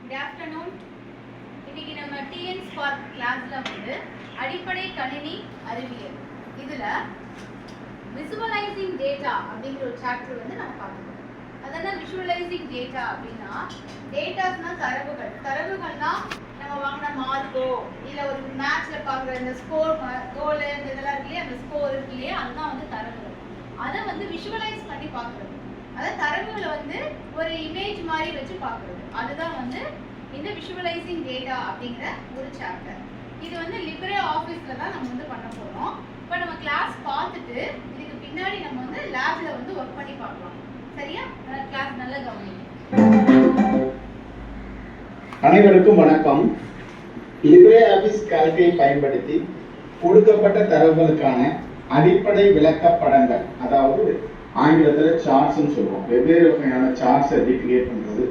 Good afternoon. இன்னைக்கு நம்ம TN Spark கிளாஸ்ல வந்து அடிப்படை கணினி அறிவியல் இதுல visualizing data அப்படிங்கிற ஒரு சாப்டர் வந்து நம்ம பார்க்கணும். அதான் visualizing data அப்படின்னா டேட்டாஸ்னா தரவுகள்னா நம்ம வாங்கின மார்க்கோ இல்ல ஒரு மேட்ச்ல பார்க்குற இந்த ஸ்கோர் கோல் இதெல்லாம் இருக்கு இல்லையா, அந்த ஸ்கோர் இருக்கு இல்லையா, அதுதான் வந்து தரவுகள். அதை வந்து விஷுவலைஸ் பண்ணி பார்க்குறது, அதாவது தரவுகளை வந்து ஒரு இமேஜ் மாதிரி வச்சு பார்க்குறது, அதுதான் வந்து இந்த விஷுவலைசிங் டேட்டா அப்படிங்கிற ஒரு சாப்டர். இது வந்து லிப்ரே ஆஃபீஸில் தான் நம்ம வந்து பண்ண போகிறோம். இப்போ நம்ம கிளாஸ் பார்த்துட்டு இதுக்கு பின்னாடி நம்ம வந்து லேபில் வந்து ஒர்க் பண்ணி பார்க்கலாம். சரியா? கிளாஸ் நல்லா கவனிங்க. அனைவருக்கும் வணக்கம். லிப்ரே ஆஃபீஸ் கால்கை பயன்படுத்தி கொடுக்கப்பட்ட தரவுகளுக்கான அடிப்படை விளக்கப்படங்கள், அதாவது ஆங்கிலத்தில் சார்ட்ஸ்ன்னு சொல்லுவோம். வெவ்வேறு வகையான சார்ட்ஸ் எப்படி கிரியேட் பண்ணுறது,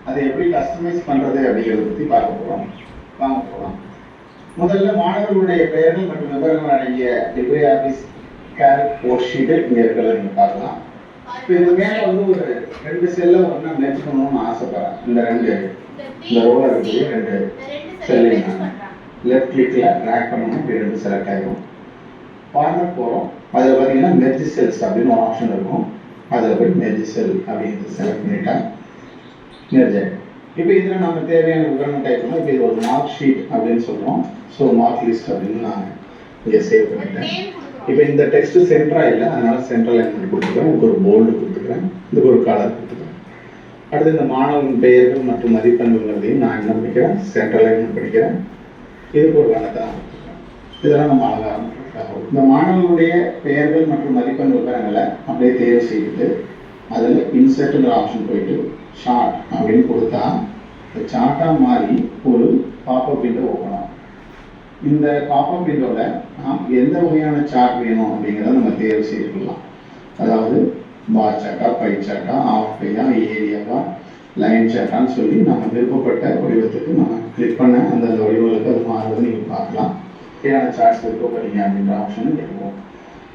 அதை எப்படி கஸ்டமைஸ் பண்ணுறது அப்படிங்கிறத பற்றி பார்க்க போகிறோம். வாங்க போகலாம். முதல்ல மாணவர்களுடைய பெயர்கள் மற்றும் விவரங்கள் அடங்கிய லிப்ரே ஆஃபீஸ் கால்க் ஒர்க் ஷீட்டை இங்கே இருக்கிறத நீங்கள் பார்க்கலாம். இப்போ இது மேலே வந்து ஒரு 2 செல்லை ஒன்றா மெர்ஜ் பண்ணணும்னு ஆசைப்படுறேன். இந்த ரோல இருக்கக்கூடிய 2 செல்லை நான் லெஃப்ட் கிளிக்கில் ட்ராக் பண்ணணும். இப்படி 2 செலக்ட் ஆகிடும். ஃபார்மேட் போகிறோம். அதில் பார்த்தீங்கன்னா மெர்ஜ் செல்ஸ் அப்படின்னு ஒரு ஆப்ஷன் இருக்கும். அதில் போய் மெர்ஜ் செல் அப்படிங்கிறது செலக்ட் பண்ணிட்டா மெர்ஜ் ஆகிடும். இப்போ இதில் நம்ம தேவையான விவரம் டைப் பண்ணோம். இப்போ இது ஒரு மார்க் ஷீட் அப்படின்னு சொல்கிறோம். ஸோ மார்க் லிஸ்ட் அப்படின்னு நான் இங்கே சேவ் பண்ணிட்டேன். இப்போ இந்த டெக்ஸ்ட் சென்டராக இல்லை, அதனால சென்ட்ரல் லைன் கொடுத்துக்கிறேன். இதுக்கு ஒரு போல்டு கொடுத்துக்கிறேன். இதுக்கு ஒரு கலர் கொடுத்துக்கிறேன். அடுத்து இந்த மாணவன் பெயர்கள் மற்றும் மதிப்பெண்களையும் நான் என்ன பண்ணிக்கிறேன், சென்ட்ரல் லைன் பண்ணிக்கிறேன். இதுக்கு ஒரு வண்ணத்தை கொடுத்துக்கிறேன். இதெல்லாம் நம்ம அழகாக இந்த மாணவர்களுடைய பெயர்கள் மற்றும் மதிப்பெண் விவரங்களை அப்படியே தேர்வு செய்துட்டு அதில் இன்சர்ட்ங்கிற ஆப்ஷன் போயிட்டு சார்ட் அப்படின்னு கொடுத்தா இந்த சார்ட்டாக மாறி ஒரு பாப்அப் விண்டோ ஓப்பன் ஆகும். இந்த பாப்அப் விண்டோவில் நாம் எந்த வகையான சார்ட் வேணும் அப்படிங்கிறத நம்ம தேர்வு செய்துக்கலாம். அதாவது பார் சார்ட்டா, பை சார்ட்டா, ஆஃப் பையா, ஏரியாவா, லைன் சார்ட்டான்னு சொல்லி நம்ம விருப்பப்பட்ட வடிவத்துக்கு நம்ம கிளிக் பண்ண அந்த வடிவங்களுக்கு அது மாறுவது நீங்கள் பார்க்கலாம். ஏன்னா சார்ட்ஸ் விருப்பப்படுறீங்க அப்படின்ற ஆப்ஷனை கேட்போம்.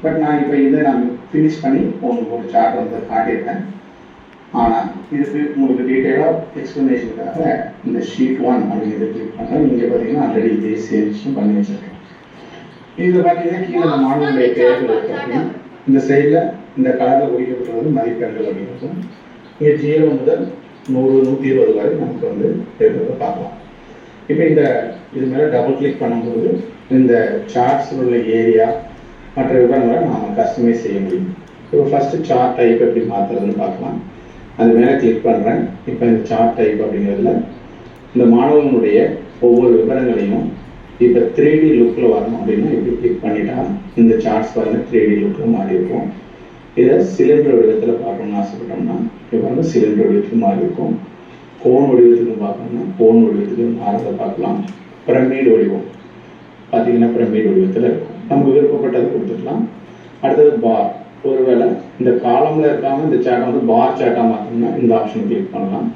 பட் நான் இப்போ இதை நான் ஃபினிஷ் பண்ணி உங்களுக்கு ஒரு சார்ட் வந்து காட்டியிருக்கேன். ஆனால் இதுக்கு உங்களுக்கு டீட்டெயிலாக எக்ஸ்ப்ளனேஷனுக்காக இந்த ஷீட் 1 அப்படிங்கிறத கிளிக் பண்ணால் நீங்கள் பார்த்தீங்கன்னா ஆல்ரெடி இதே சேல்ஸும் பண்ணி வச்சுருக்கேன். இதில் பார்த்தீங்கன்னா கீழே நம்ம மாணவனுடைய பெயர்கள் இருக்கு அப்படின்னா இந்த சைடில் இந்த கலரில் குறிக்கப்பட்டுள்ளது மதிப்பெண்கள் அப்படிங்கிறது. இங்கே 0 முதல் 100, 120 வரை நமக்கு வந்து இருக்கிறத பார்க்கலாம். இப்போ இது மேலே டபுள் கிளிக் பண்ணும்போது இந்த சார்ட்ஸில் உள்ள ஏரியா மற்ற விவரங்களை நாம் கஸ்டமைஸ் செய்ய முடியும். இப்போ ஃபஸ்ட்டு சார்ட் டைப் எப்படி மாற்றுறதுன்னு பார்க்கலாம். அது மேலே கிளிக் பண்ணுறேன். இப்போ இந்த சார்ட் டைப் அப்படிங்கிறதுல இந்த மாணவர்களுடைய ஒவ்வொரு விவரங்களையும் இப்போ 3D லுக்கில் வரணும் அப்படின்னா இப்படி கிளிக் பண்ணிட்டா இந்த சார்ட்ஸ் பாருங்கள் 3D லுக்கில் மாறி இருக்கும். இதை சிலிண்டர் வடிவத்தில் பார்க்கணும்னு ஆசைப்பட்டோம்னா இப்போ வந்து சிலிண்டர் வடிவத்துக்கு மாறி இருக்கும். கோன் வடிவத்துக்கு பார்க்கணும்னா கோன் வடிவத்துக்கு மாறதை பார்க்கலாம். பிரமிட் வடிவம் பார்த்தீங்கன்னா பிரமிட் வடிவத்தில் இருக்கும். நமக்கு விருப்பப்பட்டதை கொடுத்துக்கலாம். அடுத்தது பார், ஒருவேளை இந்த காலமில் இருக்காமல் இந்த சார்ட்டை வந்து பார் சார்ட்டாக மாற்றணும்னா இந்த ஆப்ஷன் கிளிக் பண்ணலாம்.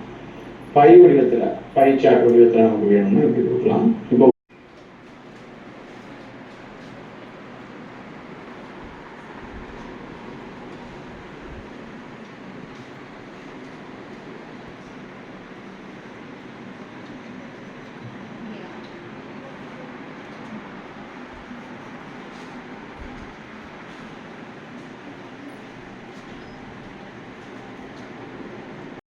பை வடிவத்தில், பை சார்ட் வடிவத்தில் நமக்கு வேணும்னா இப்படி கொடுக்கலாம். இப்போ